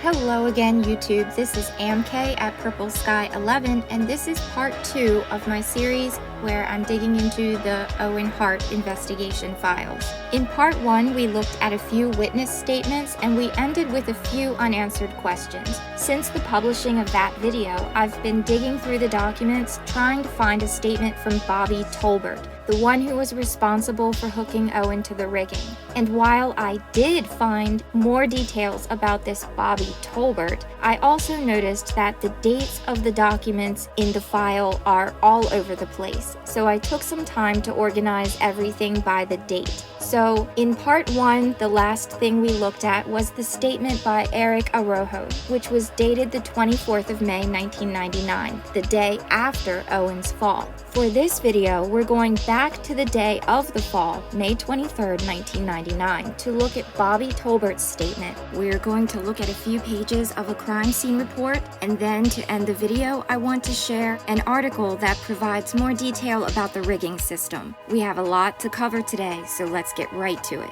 Hello again, YouTube. This is AmKay at Purple Sky 11, and this is part 2 of my series where I'm digging into the Owen Hart investigation files. In part 1, we looked at a few witness statements and we ended with a few unanswered questions. Since the publishing of that video, I've been digging through the documents trying to find a statement from Bobby Talbert, the one who was responsible for hooking Owen to the rigging. And while I did find more details about this Bobby Talbert, I also noticed that the dates of the documents in the file are all over the place. So I took some time to organize everything by the date. So in part 1, the last thing we looked at was the statement by Eric Araujo, which was dated the 24th of May 1999, the day after Owen's fall. For this video, we're going back to the day of the fall, May 23rd, 1999, to look at Bobby Talbert's statement. We're going to look at a few pages of a crime scene report, and then to end the video, I want to share an article that provides more detail about the rigging system. We have a lot to cover today, so let's get right to it.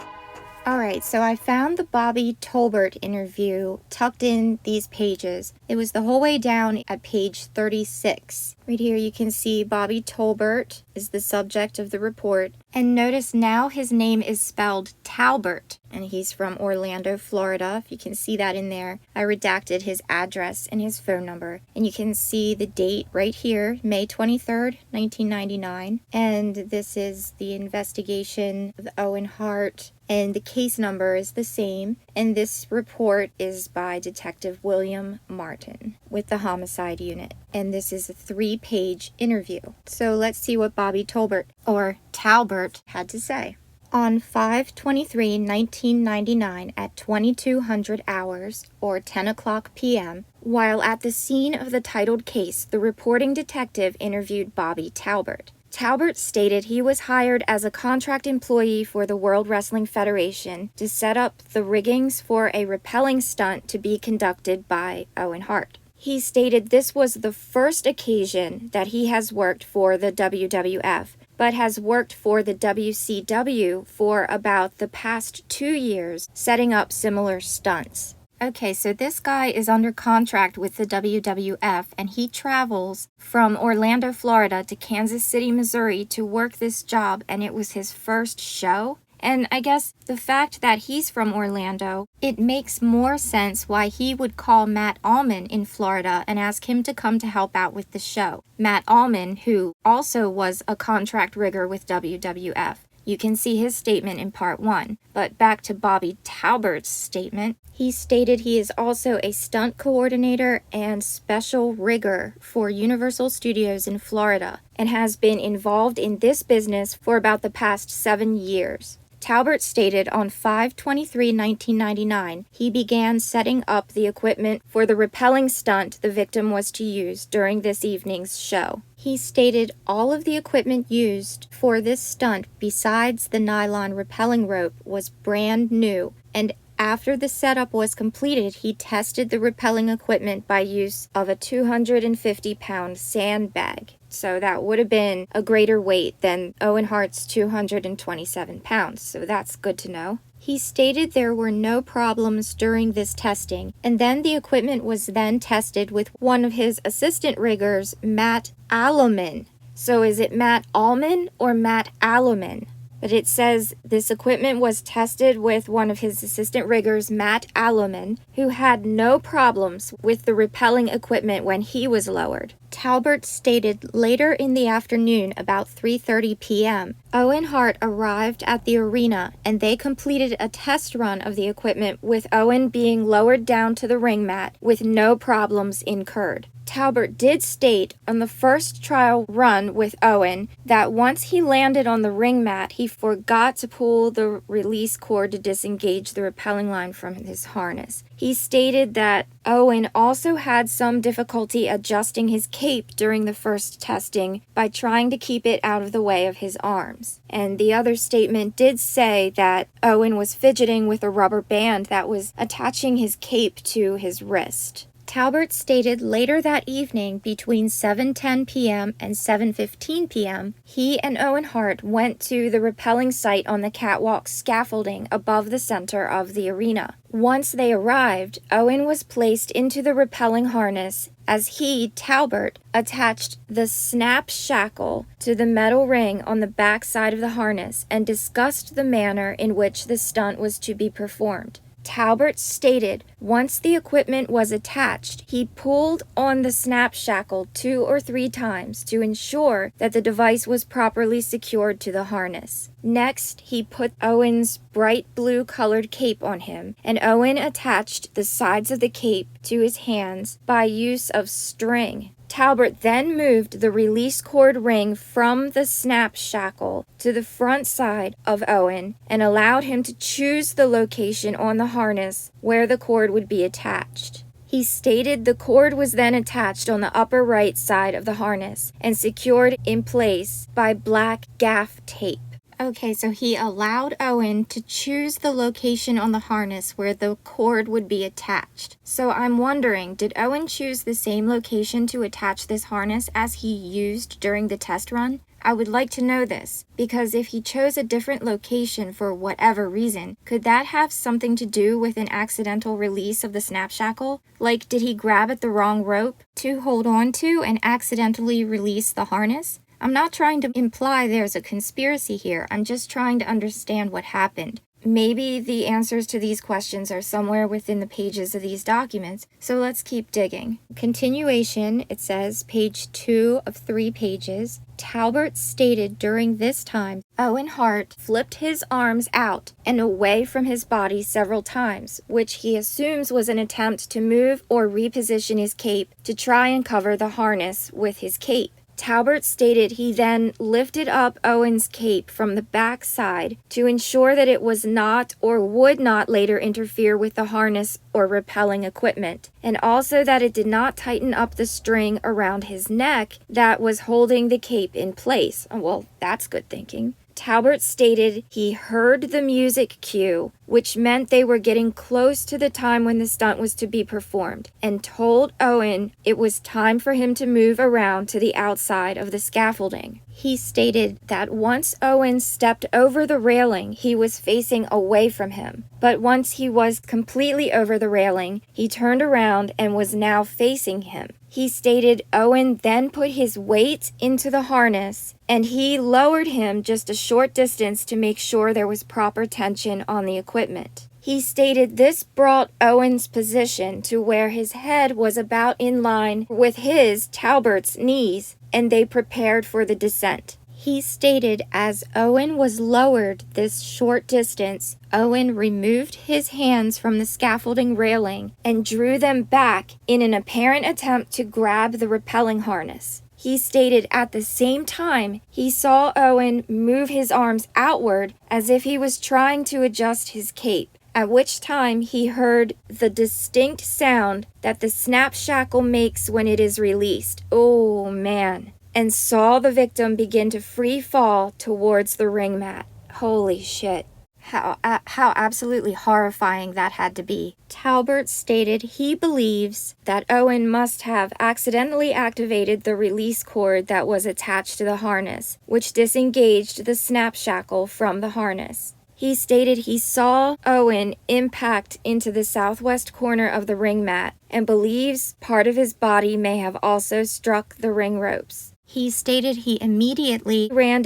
Alright, so I found the Bobby Talbert interview tucked in these pages. It was the whole way down at page 36. Right here you can see Bobby Talbert is the subject of the report. And notice now his name is spelled Talbert, and he's from Orlando, Florida. If you can see that in there. I redacted his address and his phone number. And you can see the date right here, May 23rd, 1999. And this is the investigation of Owen Hart. And the case number is the same, and this report is by Detective William Martin with the Homicide Unit, and this is a 3-page interview. So let's see what Bobby Talbert, or Talbert, had to say. On 5/23/1999 at 2200 hours, or 10 o'clock p.m., while at the scene of the titled case, the reporting detective interviewed Bobby Talbert. Talbert stated he was hired as a contract employee for the World Wrestling Federation to set up the riggings for a rappelling stunt to be conducted by Owen Hart. He stated this was the first occasion that he has worked for the WWF, but has worked for the WCW for about the past 2 years, setting up similar stunts. Okay, so this guy is under contract with the WWF, and he travels from Orlando, Florida to Kansas City, Missouri to work this job, and it was his first show. And I guess the fact that he's from Orlando, it makes more sense why he would call Matt Allman in Florida and ask him to come to help out with the show. Matt Allman, who also was a contract rigger with WWF. You can see his statement in part 1. But back to Bobby Talbert's statement. He stated he is also a stunt coordinator and special rigger for Universal Studios in Florida and has been involved in this business for about the past 7 years. Talbert stated on 5/23/1999 he began setting up the equipment for the rappelling stunt the victim was to use during this evening's show. He stated all of the equipment used for this stunt besides the nylon rappelling rope was brand new, and after the setup was completed, he tested the rappelling equipment by use of a 250-pound sandbag. So that would have been a greater weight than Owen Hart's 227 pounds, so that's good to know. He stated there were no problems during this testing, and then the equipment was then tested with one of his assistant riggers, Matt Allman. So is it Matt Allman or Matt Allman? But it says this equipment was tested with one of his assistant riggers, Matt Allman, who had no problems with the rappelling equipment when he was lowered. Talbert stated later in the afternoon, about 3:30 p.m., Owen Hart arrived at the arena and they completed a test run of the equipment with Owen being lowered down to the ring mat with no problems incurred. Talbert did state on the first trial run with Owen that once he landed on the ring mat, he forgot to pull the release cord to disengage the rappelling line from his harness. He stated that Owen also had some difficulty adjusting his cape during the first testing by trying to keep it out of the way of his arms. And the other statement did say that Owen was fidgeting with a rubber band that was attaching his cape to his wrist. Talbert stated later that evening between 7:10 p.m. and 7:15 p.m., he and Owen Hart went to the rappelling site on the catwalk scaffolding above the center of the arena. Once they arrived, Owen was placed into the rappelling harness as he, Talbert, attached the snap shackle to the metal ring on the back side of the harness and discussed the manner in which the stunt was to be performed. Talbert stated once the equipment was attached, he pulled on the snap shackle 2 or 3 times to ensure that the device was properly secured to the harness. Next, he put Owen's bright blue colored cape on him, and Owen attached the sides of the cape to his hands by use of string. Talbert then moved the release cord ring from the snap shackle to the front side of Owen and allowed him to choose the location on the harness where the cord would be attached. He stated the cord was then attached on the upper right side of the harness and secured in place by black gaff tape. Okay, so he allowed Owen to choose the location on the harness where the cord would be attached. So I'm wondering, did Owen choose the same location to attach this harness as he used during the test run? I would like to know this, because if he chose a different location for whatever reason, could that have something to do with an accidental release of the snap shackle? Like, did he grab at the wrong rope to hold on to and accidentally release the harness? I'm not trying to imply there's a conspiracy here. I'm just trying to understand what happened. Maybe the answers to these questions are somewhere within the pages of these documents, so let's keep digging. Continuation, it says, page 2 of 3 pages. Talbert stated during this time, Owen Hart flipped his arms out and away from his body several times, which he assumes was an attempt to move or reposition his cape to try and cover the harness with his cape. Talbert stated he then lifted up Owen's cape from the back side to ensure that it was not or would not later interfere with the harness or rappelling equipment, and also that it did not tighten up the string around his neck that was holding the cape in place. Well, that's good thinking. Talbert stated he heard the music cue, which meant they were getting close to the time when the stunt was to be performed, and told Owen it was time for him to move around to the outside of the scaffolding. He stated that once Owen stepped over the railing, he was facing away from him, but once he was completely over the railing, he turned around and was now facing him. He stated Owen then put his weight into the harness and he lowered him just a short distance to make sure there was proper tension on the equipment. He stated this brought Owen's position to where his head was about in line with his, Talbert's, knees, and they prepared for the descent. He stated as Owen was lowered this short distance, Owen removed his hands from the scaffolding railing and drew them back in an apparent attempt to grab the rappelling harness. He stated at the same time he saw Owen move his arms outward as if he was trying to adjust his cape, at which time he heard the distinct sound that the snap shackle makes when it is released. Oh man. And saw the victim begin to free fall towards the ring mat. Holy shit. How absolutely horrifying that had to be. Talbert stated he believes that Owen must have accidentally activated the release cord that was attached to the harness, which disengaged the snap shackle from the harness. He stated he saw Owen impact into the southwest corner of the ring mat and believes part of his body may have also struck the ring ropes. He stated he immediately ran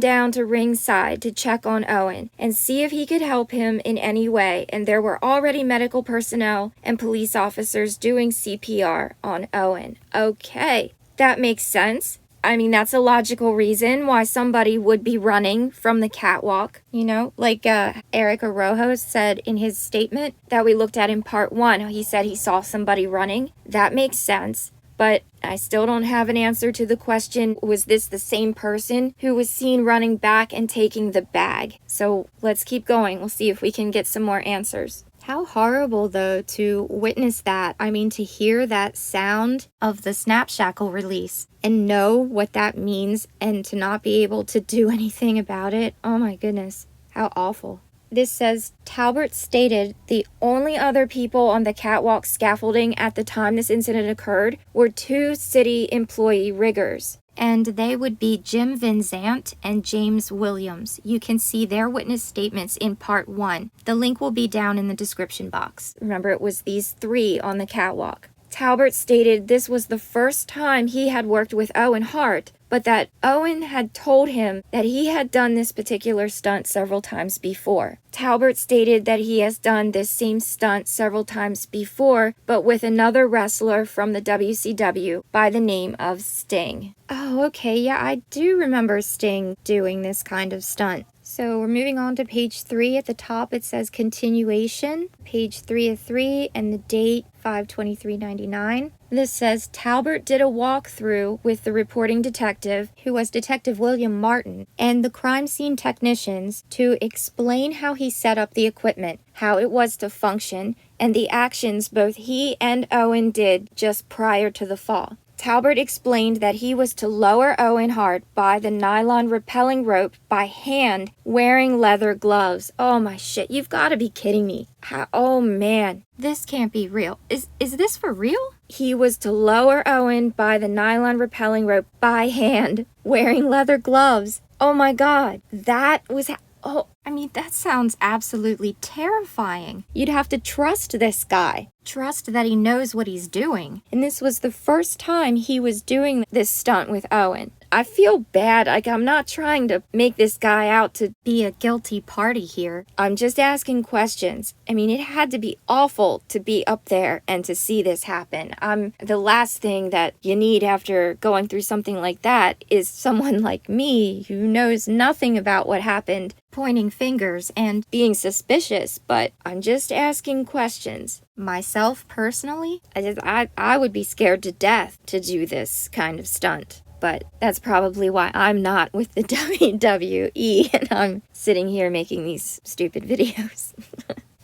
down to ringside to check on Owen and see if he could help him in any way, and there were already medical personnel and police officers doing CPR on Owen. Okay, that makes sense. I mean, that's a logical reason why somebody would be running from the catwalk, like Eric Arrojo said in his statement that we looked at in part 1. He said he saw somebody running. That makes sense, but I still don't have an answer to the question, was this the same person who was seen running back and taking the bag? So let's keep going. We'll see if we can get some more answers. How horrible, though, to witness that. I mean, to hear that sound of the snap shackle release and know what that means and to not be able to do anything about it. Oh my goodness, how awful. This says, Talbert stated the only other people on the catwalk scaffolding at the time this incident occurred were 2 city employee riggers, and they would be Jim Van Zandt and James Williams. You can see their witness statements in part 1. The link will be down in the description box. Remember, it was these 3 on the catwalk. Talbert stated this was the first time he had worked with Owen Hart, but that Owen had told him that he had done this particular stunt several times before. Talbert stated that he has done this same stunt several times before, but with another wrestler from the WCW by the name of Sting. Oh, okay, yeah, I do remember Sting doing this kind of stunt. So we're moving on to page 3. At the top it says continuation, page 3 of 3, and the date 5/23/99. This says Talbert did a walkthrough with the reporting detective, who was Detective William Martin, and the crime scene technicians to explain how he set up the equipment, how it was to function, and the actions both he and Owen did just prior to the fall. Talbert explained that he was to lower Owen Hart by the nylon rappelling rope by hand, wearing leather gloves. Oh my shit, you've got to be kidding me. Oh man, this can't be real. Is this for real? He was to lower Owen by the nylon rappelling rope by hand, wearing leather gloves. Oh my god, that was... Oh, I mean, that sounds absolutely terrifying. You'd have to trust this guy. Trust that he knows what he's doing. And this was the first time he was doing this stunt with Owen. I feel bad. Like, I'm not trying to make this guy out to be a guilty party here. I'm just asking questions. I mean, it had to be awful to be up there and to see this happen. The last thing that you need after going through something like that is someone like me who knows nothing about what happened, pointing fingers and being suspicious, but I'm just asking questions. Myself, personally, I would be scared to death to do this kind of stunt. But that's probably why I'm not with the WWE and I'm sitting here making these stupid videos.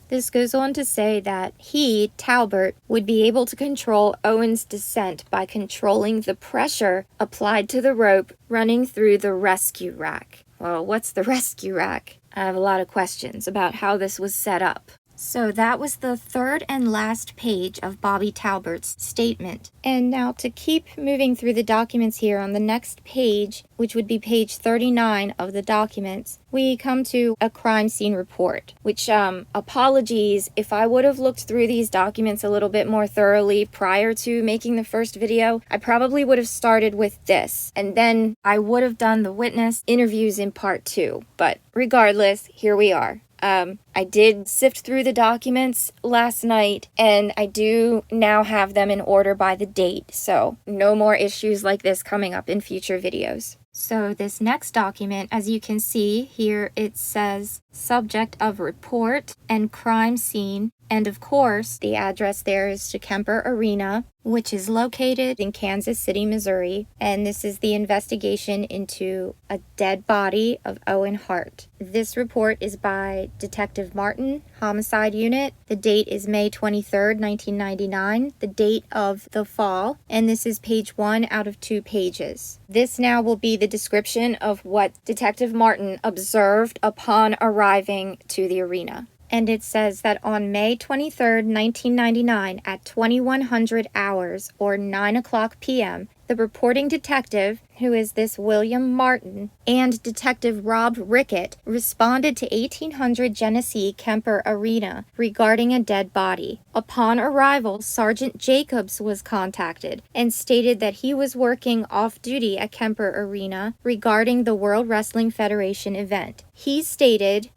This goes on to say that he, Talbert, would be able to control Owen's descent by controlling the pressure applied to the rope running through the rescue rack. Well, what's the rescue rack? I have a lot of questions about how this was set up. So that was the third and last page of Bobby Talbert's statement. And now to keep moving through the documents here, on the next page, which would be page 39 of the documents, we come to a crime scene report, which, apologies if I would have looked through these documents a little bit more thoroughly prior to making the first video. I probably would have started with this, and then I would have done the witness interviews in part 2. But regardless, here we are. I did sift through the documents last night, and I do now have them in order by the date, so no more issues like this coming up in future videos. So this next document, as you can see here, it says subject of report and crime scene. And of course, the address there is to Kemper Arena, which is located in Kansas City, Missouri. And this is the investigation into a dead body of Owen Hart. This report is by Detective Martin, Homicide Unit. The date is May 23rd, 1999, the date of the fall. And this is page 1 out of 2 pages. This now will be the description of what Detective Martin observed upon arriving to the arena. And it says that on May 23rd, 1999, at 2100 hours or 9 o'clock p.m., the reporting detective, who is this William Martin, and Detective Rob Rickett responded to 1800 Genesee Kemper Arena regarding a dead body. Upon arrival, Sergeant Jacobs was contacted and stated that he was working off-duty at Kemper Arena regarding the World Wrestling Federation event.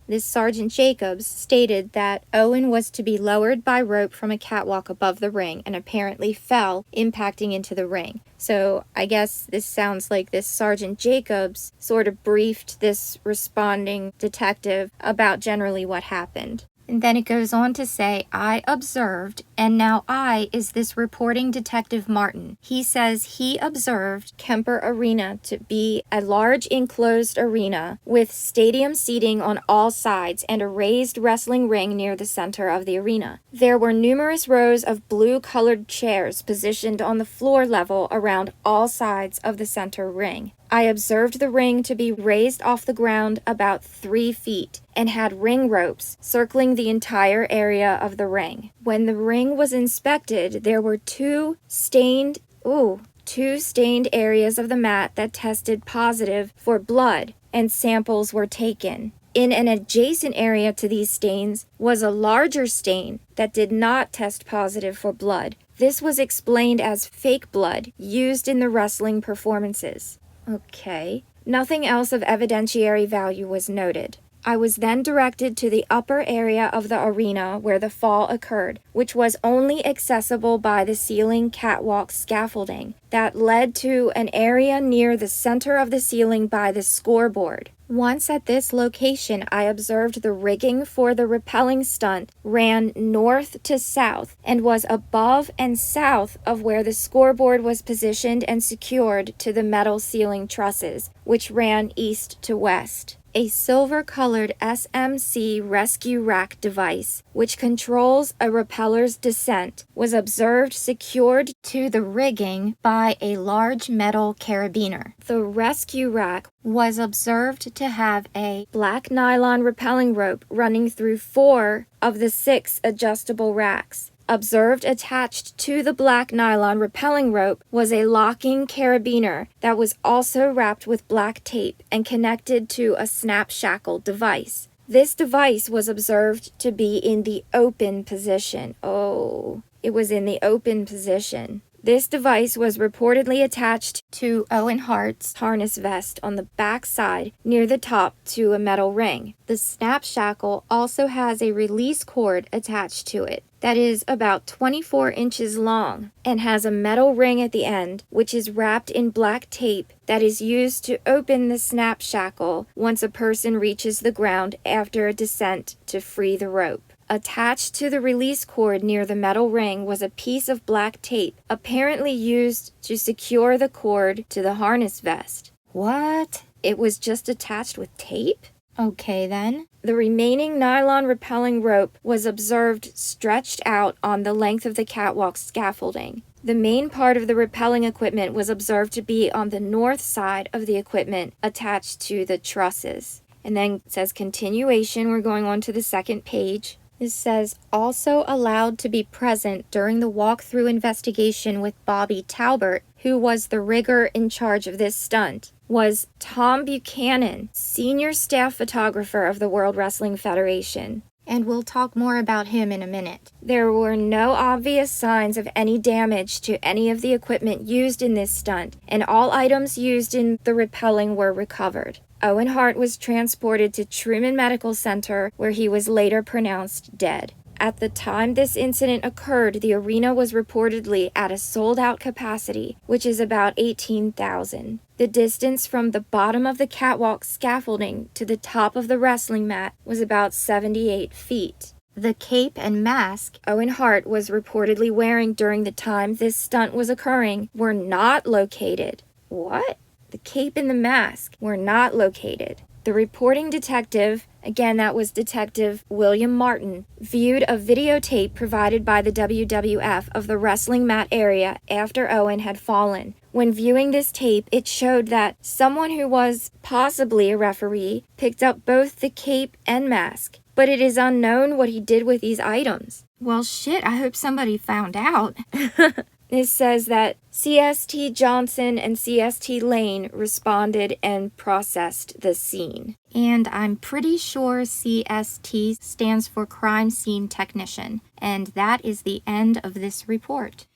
This Sergeant Jacobs stated that Owen was to be lowered by rope from a catwalk above the ring and apparently fell, impacting into the ring. So I guess this sounds like this Sergeant Jacobs sort of briefed this responding detective about generally what happened. And then it goes on to say, I observed, and now I is this reporting Detective Martin. He says he observed Kemper Arena to be a large enclosed arena with stadium seating on all sides and a raised wrestling ring near the center of the arena. There were numerous rows of blue-colored chairs positioned on the floor level around all sides of the center ring. I observed the ring to be raised off the ground about 3 feet and had ring ropes circling the entire area of the ring. When the ring was inspected, there were two stained areas of the mat that tested positive for blood, and samples were taken. In an adjacent area to these stains was a larger stain that did not test positive for blood. This was explained as fake blood used in the wrestling performances. Okay. Nothing else of evidentiary value was noted. I was then directed to the upper area of the arena where the fall occurred, which was only accessible by the ceiling catwalk scaffolding that led to an area near the center of the ceiling by the scoreboard. Once at this location, I observed the rigging for the rappelling stunt ran north to south and was above and south of where the scoreboard was positioned and secured to the metal ceiling trusses, which ran east to west. A silver-colored SMC rescue rack device, which controls a rappeller's descent, was observed secured to the rigging by a large metal carabiner. The rescue rack was observed to have a black nylon rappelling rope running through 4 of the 6 adjustable racks. Observed attached to the black nylon rappelling rope was a locking carabiner that was also wrapped with black tape and connected to a snap shackle device. This device was observed to be in the open position. Oh, it was in the open position. This device was reportedly attached to Owen Hart's harness vest on the back side near the top to a metal ring. The snap shackle also has a release cord attached to it that is about 24 inches long and has a metal ring at the end, which is wrapped in black tape that is used to open the snap shackle once a person reaches the ground after a descent to free the rope. Attached to the release cord near the metal ring was a piece of black tape, apparently used to secure the cord to the harness vest. What? It was just attached with tape? Okay then. The remaining nylon rappelling rope was observed stretched out on the length of the catwalk scaffolding. The main part of the rappelling equipment was observed to be on the north side of the equipment attached to the trusses. And then it says continuation. We're going on to the second page. It says, also allowed to be present during the walkthrough investigation with Bobby Talbert, who was the rigger in charge of this stunt, was Tom Buchanan, senior staff photographer of the World Wrestling Federation. And we'll talk more about him in a minute. There were no obvious signs of any damage to any of the equipment used in this stunt, and all items used in the rappelling were recovered. Owen Hart was transported to Truman Medical Center, where he was later pronounced dead. At the time this incident occurred, the arena was reportedly at a sold-out capacity, which is about 18,000. The distance from the bottom of the catwalk scaffolding to the top of the wrestling mat was about 78 feet. The cape and mask Owen Hart was reportedly wearing during the time this stunt was occurring were not located. What? The cape and the mask were not located. The reporting detective, again that was Detective William Martin, viewed a videotape provided by the WWF of the wrestling mat area after Owen had fallen. When viewing this tape, it showed that someone who was possibly a referee picked up both the cape and mask, but it is unknown what he did with these items. Well, shit, I hope somebody found out. It says that CST Johnson and CST Lane responded and processed the scene. And I'm pretty sure CST stands for Crime Scene Technician. And that is the end of this report.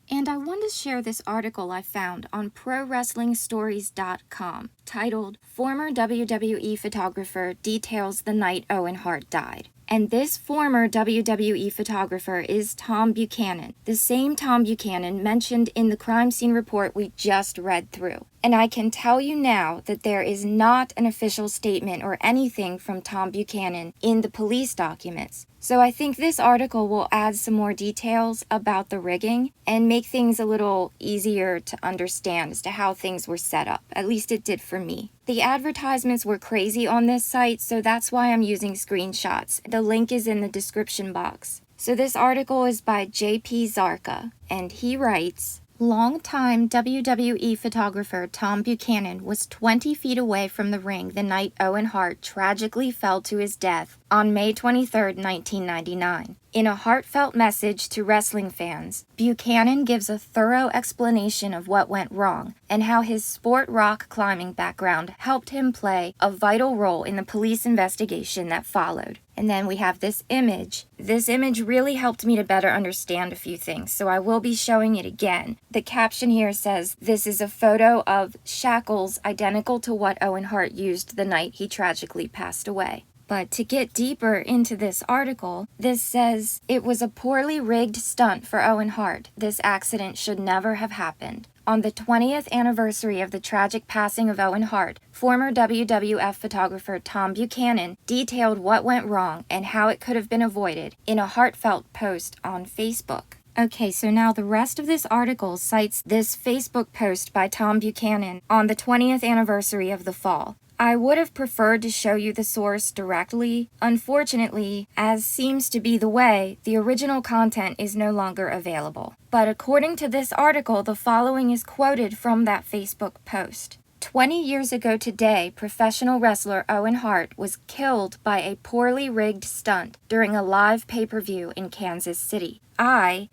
And I want to share this article I found on ProWrestlingStories.com titled, Former WWE Photographer Details the Night Owen Hart Died. And this former WWE photographer is Tom Buchanan, the same Tom Buchanan mentioned in the crime scene report we just read through. And I can tell you now that there is not an official statement or anything from Tom Buchanan in the police documents. So I think this article will add some more details about the rigging and make things a little easier to understand as to how things were set up. At least it did for me. The advertisements were crazy on this site, so that's why I'm using screenshots. The link is in the description box. So this article is by J.P. Zarka, and he writes, Longtime WWE photographer Tom Buchanan was 20 feet away from the ring the night Owen Hart tragically fell to his death on May 23, 1999. In a heartfelt message to wrestling fans, Buchanan gives a thorough explanation of what went wrong and how his sport rock climbing background helped him play a vital role in the police investigation that followed. And then we have this image. This image really helped me to better understand a few things, so I will be showing it again. The caption here says, "This is a photo of shackles identical to what Owen Hart used the night he tragically passed away." But to get deeper into this article, this says, "It was a poorly rigged stunt for Owen Hart. This accident should never have happened." On the 20th anniversary of the tragic passing of Owen Hart, former WWF photographer Tom Buchanan detailed what went wrong and how it could have been avoided in a heartfelt post on Facebook. Okay, so now the rest of this article cites this Facebook post by Tom Buchanan on the 20th anniversary of the fall. I would have preferred to show you the source directly. Unfortunately, as seems to be the way, the original content is no longer available. But according to this article, the following is quoted from that Facebook post. 20 years ago today, professional wrestler Owen Hart was killed by a poorly rigged stunt during a live pay-per-view in Kansas City. I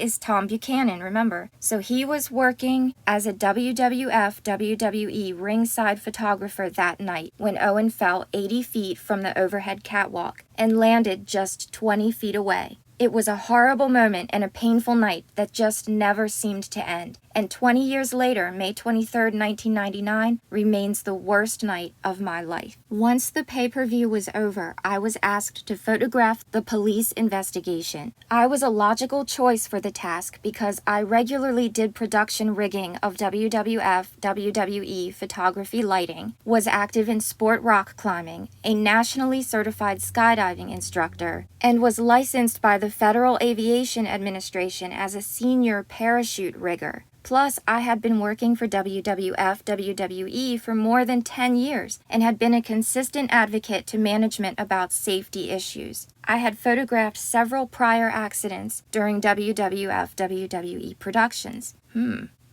is Tom Buchanan, remember. So he was working as a WWF WWE ringside photographer that night when Owen fell 80 feet from the overhead catwalk and landed just 20 feet away. It was a horrible moment and a painful night that just never seemed to end. And 20 years later, May 23, 1999, remains the worst night of my life. Once the pay-per-view was over, I was asked to photograph the police investigation. I was a logical choice for the task because I regularly did production rigging of WWF, WWE photography lighting, was active in sport rock climbing, a nationally certified skydiving instructor, and was licensed by the Federal Aviation Administration as a senior parachute rigger. Plus, I had been working for WWF, WWE for more than 10 years and had been a consistent advocate to management about safety issues. I had photographed several prior accidents during WWF, WWE productions.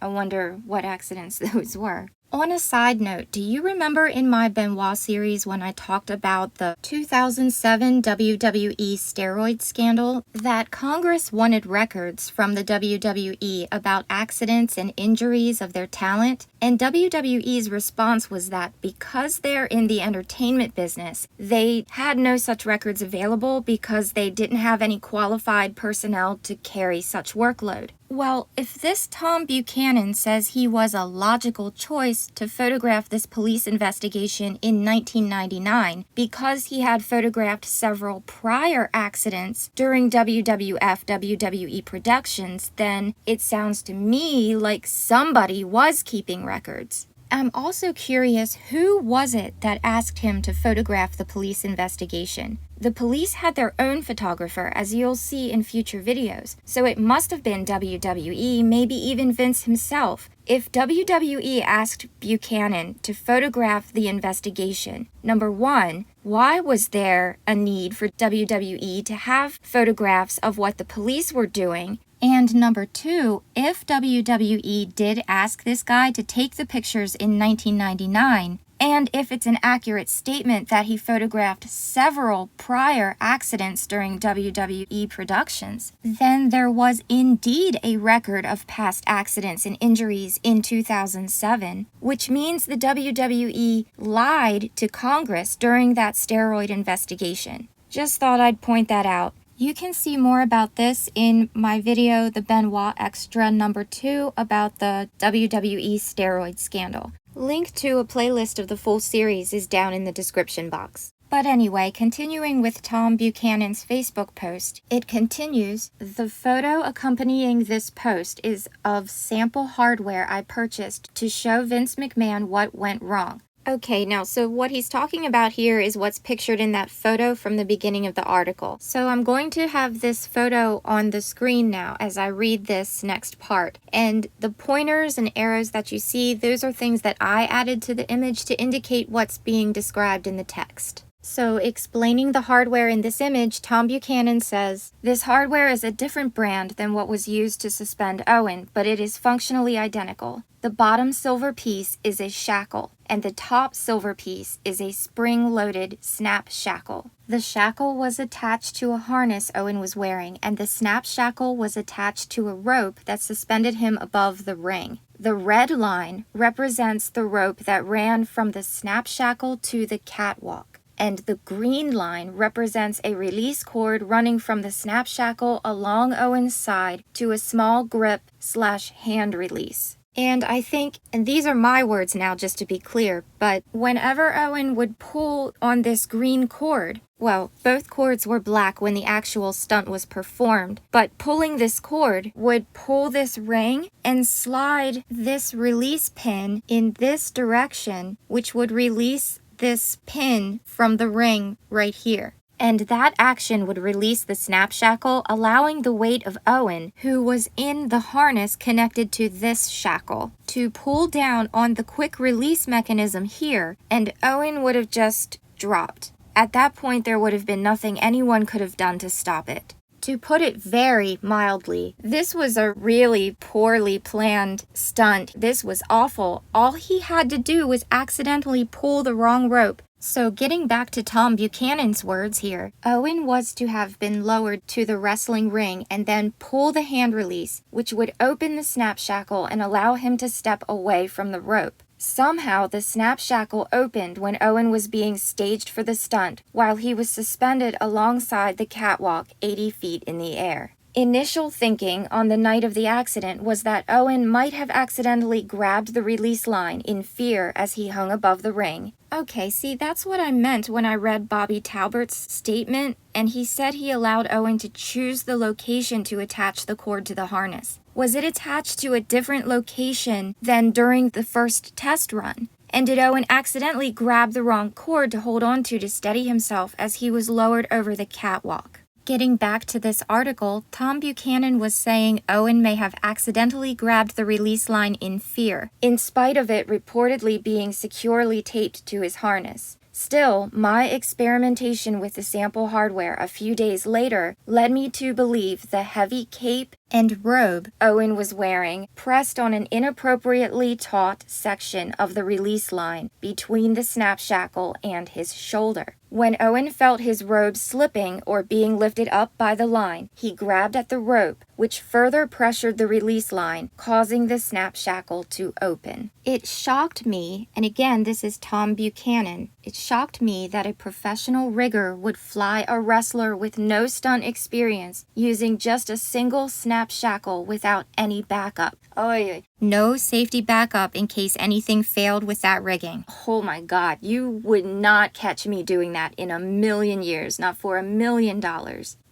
I wonder what accidents those were. On a side note, do you remember in my Benoit series when I talked about the 2007 WWE steroid scandal that Congress wanted records from the WWE about accidents and injuries of their talent? And WWE's response was that because they're in the entertainment business, they had no such records available because they didn't have any qualified personnel to carry such workload. Well, if this Tom Buchanan says he was a logical choice to photograph this police investigation in 1999 because he had photographed several prior accidents during WWF WWE productions, then it sounds to me like somebody was keeping records. I'm also curious, who was it that asked him to photograph the police investigation? The police had their own photographer, as you'll see in future videos, so it must have been WWE, maybe even Vince himself. If WWE asked Buchanan to photograph the investigation, number one, why was there a need for WWE to have photographs of what the police were doing? And number two, if WWE did ask this guy to take the pictures in 1999, and if it's an accurate statement that he photographed several prior accidents during WWE productions, then there was indeed a record of past accidents and injuries in 2007, which means the WWE lied to Congress during that steroid investigation. Just thought I'd point that out. You can see more about this in my video, the Benoit Extra number 2, about the WWE steroid scandal. Link to a playlist of the full series is down in the description box. But anyway, continuing with Tom Buchanan's Facebook post, it continues, "The photo accompanying this post is of sample hardware I purchased to show Vince McMahon what went wrong." Okay, now, so what he's talking about here is what's pictured in that photo from the beginning of the article. So I'm going to have this photo on the screen now as I read this next part. And the pointers and arrows that you see, those are things that I added to the image to indicate what's being described in the text. So, explaining the hardware in this image, Tom Buchanan says, "This hardware is a different brand than what was used to suspend Owen, but it is functionally identical. The bottom silver piece is a shackle, and the top silver piece is a spring-loaded snap shackle. The shackle was attached to a harness Owen was wearing, and the snap shackle was attached to a rope that suspended him above the ring. The red line represents the rope that ran from the snap shackle to the catwalk, and the green line represents a release cord running from the snap shackle along Owen's side to a small grip/hand release." And I think, and these are my words now just to be clear, but whenever Owen would pull on this green cord, well, both cords were black when the actual stunt was performed, but pulling this cord would pull this ring and slide this release pin in this direction, which would release this pin from the ring right here. And that action would release the snap shackle, allowing the weight of Owen, who was in the harness connected to this shackle, to pull down on the quick release mechanism here, and Owen would have just dropped. At that point, there would have been nothing anyone could have done to stop it. To put it very mildly, this was a really poorly planned stunt. This was awful. All he had to do was accidentally pull the wrong rope. So getting back to Tom Buchanan's words here, Owen was to have been lowered to the wrestling ring and then pull the hand release, which would open the snap shackle and allow him to step away from the rope. Somehow, the snap shackle opened when Owen was being staged for the stunt, while he was suspended alongside the catwalk 80 feet in the air. Initial thinking on the night of the accident was that Owen might have accidentally grabbed the release line in fear as he hung above the ring. Okay, see, that's what I meant when I read Bobby Talbert's statement, and he said he allowed Owen to choose the location to attach the cord to the harness. Was it attached to a different location than during the first test run? And did Owen accidentally grab the wrong cord to hold on to steady himself as he was lowered over the catwalk? Getting back to this article, Tom Buchanan was saying Owen may have accidentally grabbed the release line in fear, in spite of it reportedly being securely taped to his harness. Still, my experimentation with the sample hardware a few days later led me to believe the heavy cape and robe Owen was wearing pressed on an inappropriately taut section of the release line between the snap shackle and his shoulder. When Owen felt his robe slipping or being lifted up by the line, he grabbed at the rope, which further pressured the release line, causing the snap shackle to open. It shocked me, and again, this is Tom Buchanan, it shocked me that a professional rigger would fly a wrestler with no stunt experience using just a single snap shackle without any backup. No safety backup in case anything failed with that rigging. Oh my God, you would not catch me doing that in a million years, not for $1 million.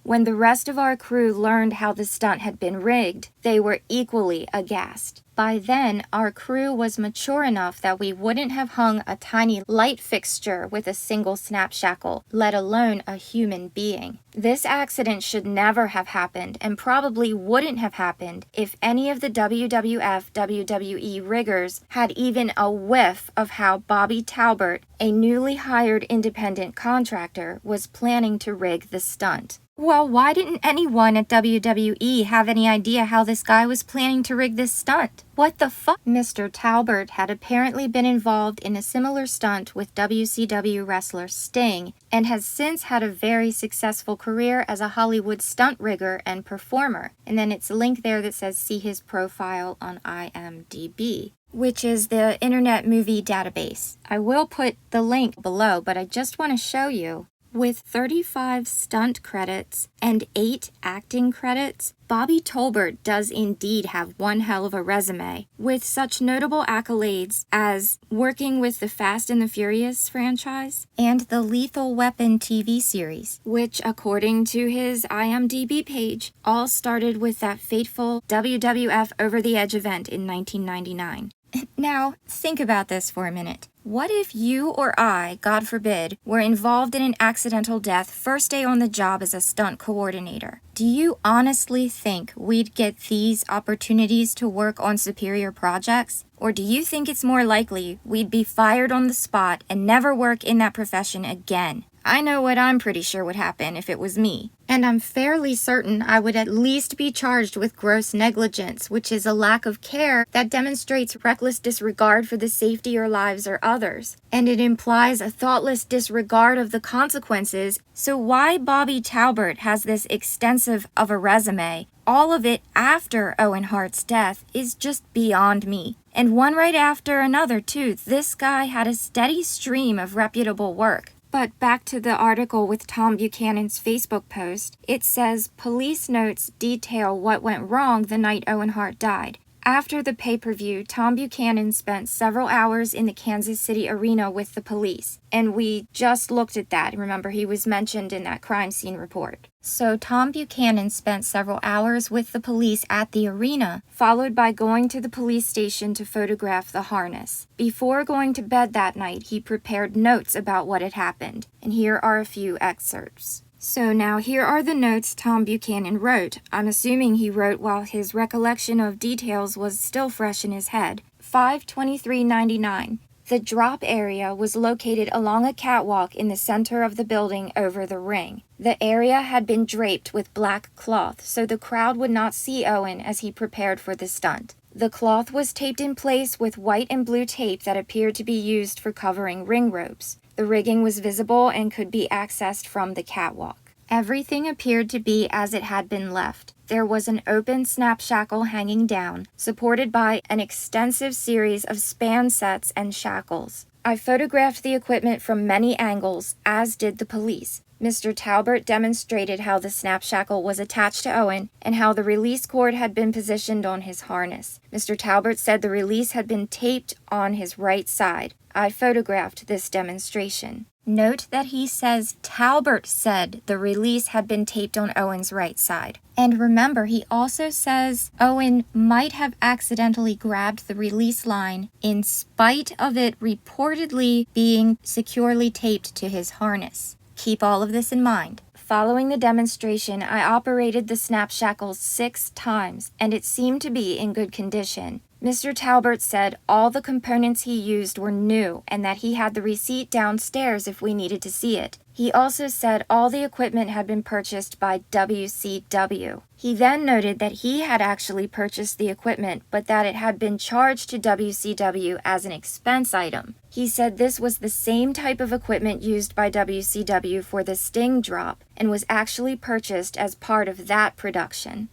When the rest of our crew learned how the stunt had been rigged, they were equally aghast. By then, our crew was mature enough that we wouldn't have hung a tiny light fixture with a single snap shackle, let alone a human being. This accident should never have happened, and probably wouldn't have happened if any of the WWF WWE riggers had even a whiff of how Bobby Talbert, a newly hired independent contractor, was planning to rig the stunt. Well, why didn't anyone at WWE have any idea how this guy was planning to rig this stunt? What the fuck? Mr. Talbert had apparently been involved in a similar stunt with WCW wrestler Sting, and has since had a very successful career as a Hollywood stunt rigger and performer. And then it's a link there that says see his profile on IMDb, which is the Internet Movie Database. I will put the link below, but I just want to show you. With 35 stunt credits and 8 acting credits, Bobby Talbert does indeed have one hell of a resume, with such notable accolades as working with the Fast and the Furious franchise and the Lethal Weapon TV series, which, according to his IMDb page, all started with that fateful WWF Over the Edge event in 1999. Now, think about this for a minute. What if you or I, God forbid, were involved in an accidental death first day on the job as a stunt coordinator? Do you honestly think we'd get these opportunities to work on superior projects? Or do you think it's more likely we'd be fired on the spot and never work in that profession again? I know what I'm pretty sure would happen if it was me. And I'm fairly certain I would at least be charged with gross negligence, which is a lack of care that demonstrates reckless disregard for the safety or lives or others. And it implies a thoughtless disregard of the consequences. So why Bobby Talbert has this extensive of a resume, all of it after Owen Hart's death, is just beyond me. And one right after another, too. This guy had a steady stream of reputable work. But back to the article with Tom Buchanan's Facebook post, it says police notes detail what went wrong the night Owen Hart died. After the pay-per-view, Tom Buchanan spent several hours in the Kansas City arena with the police. And we just looked at that. Remember, he was mentioned in that crime scene report. So Tom Buchanan spent several hours with the police at the arena, followed by going to the police station to photograph the harness. Before going to bed that night, he prepared notes about what had happened. And here are a few excerpts. So now here are the notes Tom Buchanan wrote. I'm assuming he wrote while his recollection of details was still fresh in his head. 5/23/99. The drop area was located along a catwalk in the center of the building over the ring. The area had been draped with black cloth so the crowd would not see Owen as he prepared for the stunt. The cloth was taped in place with white and blue tape that appeared to be used for covering ring ropes. The rigging was visible and could be accessed from the catwalk. Everything appeared to be as it had been left. There was an open snap shackle hanging down, supported by an extensive series of span sets and shackles. I photographed the equipment from many angles, as did the police. Mr. Talbert demonstrated how the snap shackle was attached to Owen and how the release cord had been positioned on his harness. Mr. Talbert said the release had been taped on his right side. I photographed this demonstration. Note that he says Talbert said the release had been taped on Owen's right side. And remember, he also says Owen might have accidentally grabbed the release line in spite of it reportedly being securely taped to his harness. Keep all of this in mind. Following the demonstration, I operated the snap shackles 6 times, and it seemed to be in good condition. Mr. Talbert said all the components he used were new and that he had the receipt downstairs if we needed to see it. He also said all the equipment had been purchased by WCW. He then noted that he had actually purchased the equipment, but that it had been charged to WCW as an expense item. He said this was the same type of equipment used by WCW for the Sting drop and was actually purchased as part of that production.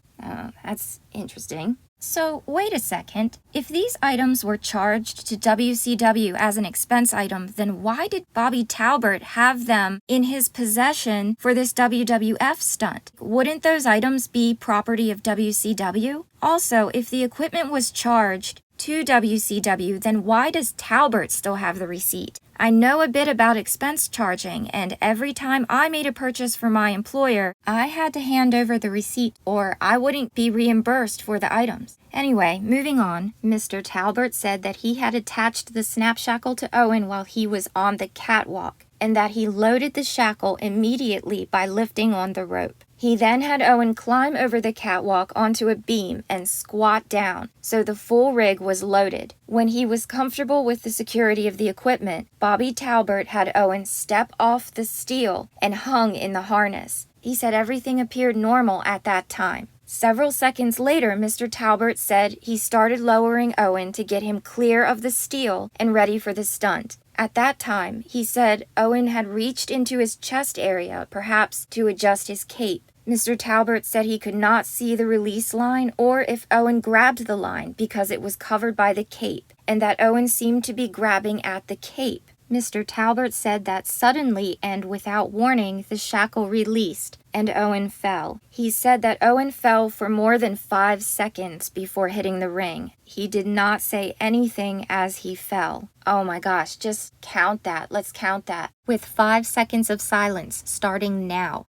That's interesting. So, wait a second. If these items were charged to WCW as an expense item, then why did Bobby Talbert have them in his possession for this WWF stunt? Wouldn't those items be property of WCW? Also, if the equipment was charged to WCW, then why does Talbert still have the receipt? I know a bit about expense charging, and every time I made a purchase for my employer, I had to hand over the receipt or I wouldn't be reimbursed for the items. Anyway, moving on, Mr. Talbert said that he had attached the snap shackle to Owen while he was on the catwalk, and that he loaded the shackle immediately by lifting on the rope. He then had Owen climb over the catwalk onto a beam and squat down, so the full rig was loaded. When he was comfortable with the security of the equipment, Bobby Talbert had Owen step off the steel and hung in the harness. He said everything appeared normal at that time. Several seconds later, Mr. Talbert said he started lowering Owen to get him clear of the steel and ready for the stunt. At that time, he said Owen had reached into his chest area, perhaps to adjust his cape. Mr. Talbert said he could not see the release line or if Owen grabbed the line because it was covered by the cape, and that Owen seemed to be grabbing at the cape. Mr. Talbert said that suddenly and without warning, the shackle released and Owen fell. He said that Owen fell for more than 5 seconds before hitting the ring. He did not say anything as he fell. Oh my gosh, just count that. Let's count that. With 5 seconds of silence starting now.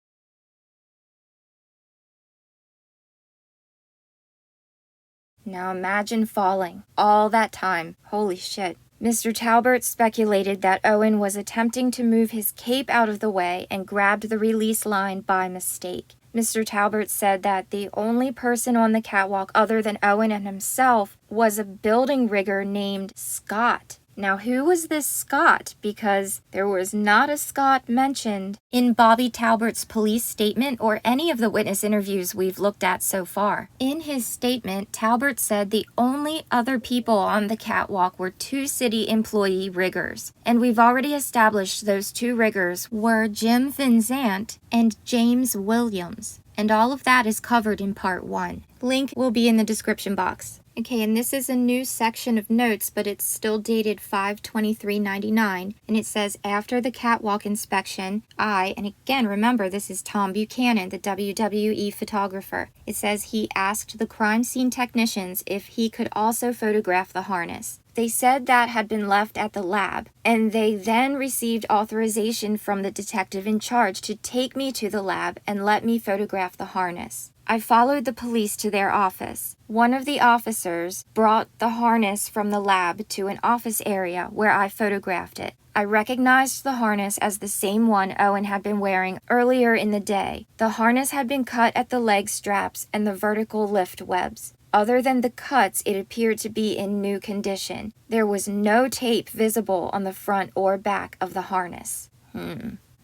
Now imagine falling all that time. Holy shit. Mr. Talbert speculated that Owen was attempting to move his cape out of the way and grabbed the release line by mistake. Mr. Talbert said that the only person on the catwalk other than Owen and himself was a building rigger named Scott. Now, who was this Scott? Because there was not a Scott mentioned in Bobby Talbert's police statement or any of the witness interviews we've looked at so far. In his statement, Talbert said the only other people on the catwalk were 2 city employee riggers. And we've already established those 2 riggers were Jim Vinzant and James Williams. And all of that is covered in part 1. Link will be in the description box. Okay, and this is a new section of notes, but it's still dated 5/23/99, and it says, after the catwalk inspection, and again, remember, this is Tom Buchanan, the WWE photographer. It says he asked the crime scene technicians if he could also photograph the harness. They said that had been left at the lab, and they then received authorization from the detective in charge to take me to the lab and let me photograph the harness. I followed the police to their office. One of the officers brought the harness from the lab to an office area where I photographed it. I recognized the harness as the same one Owen had been wearing earlier in the day. The harness had been cut at the leg straps and the vertical lift webs. Other than the cuts, it appeared to be in new condition. There was no tape visible on the front or back of the harness.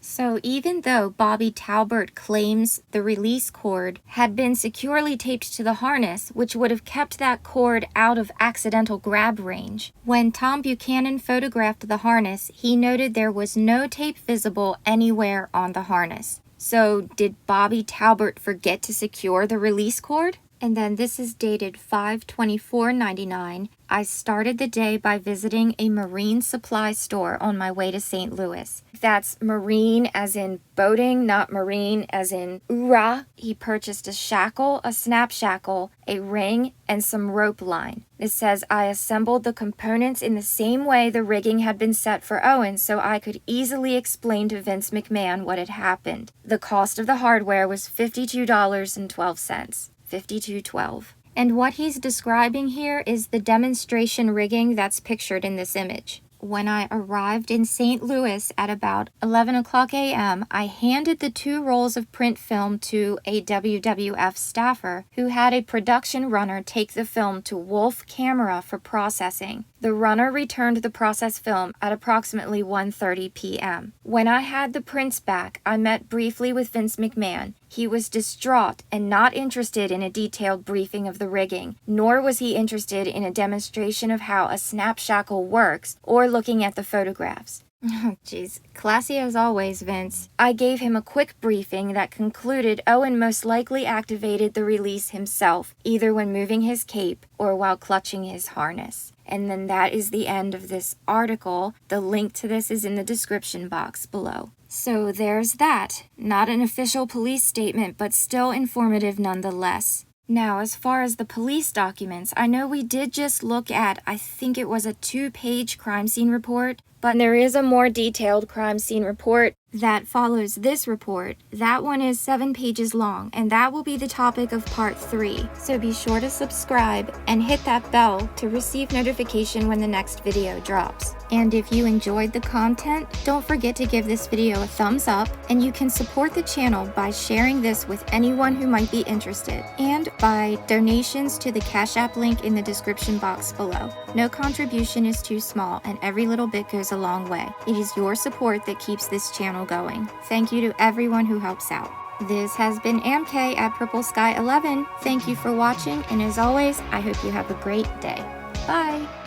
So even though Bobby Talbert claims the release cord had been securely taped to the harness, which would have kept that cord out of accidental grab range, when Tom Buchanan photographed the harness, he noted there was no tape visible anywhere on the harness. So did Bobby Talbert forget to secure the release cord? And then this is dated 5/24/99. I started the day by visiting a marine supply store on my way to St. Louis. That's marine as in boating, not marine as in oorah. He purchased a shackle, a snap shackle, a ring, and some rope line. It says I assembled the components in the same way the rigging had been set for Owen so I could easily explain to Vince McMahon what had happened. The cost of the hardware was $52.12. $52.12. And what he's describing here is the demonstration rigging that's pictured in this image. When I arrived in St. Louis at about 11 o'clock a.m., I handed the 2 rolls of print film to a WWF staffer who had a production runner take the film to Wolf Camera for processing. The runner returned the processed film at approximately 1:30 p.m. When I had the prints back, I met briefly with Vince McMahon. He was distraught and not interested in a detailed briefing of the rigging, nor was he interested in a demonstration of how a snap shackle works or looking at the photographs. Oh, jeez. Classy as always, Vince. I gave him a quick briefing that concluded Owen most likely activated the release himself, either when moving his cape or while clutching his harness. And then that is the end of this article. The link to this is in the description box below. So there's that. Not an official police statement, but still informative nonetheless. Now, as far as the police documents, I know we did just look at, I think it was a 2-page crime scene report, but there is a more detailed crime scene report that follows this report. That one is 7 pages long, and that will be the topic of part 3. So be sure to subscribe and hit that bell to receive notification when the next video drops. And if you enjoyed the content, don't forget to give this video a thumbs up, and you can support the channel by sharing this with anyone who might be interested, and by donations to the Cash App link in the description box below. No contribution is too small, and every little bit goes a long way. It is your support that keeps this channel going. Thank you to everyone who helps out. This has been AmKay at Purple Sky 11. Thank you for watching, and as always, I hope you have a great day. Bye!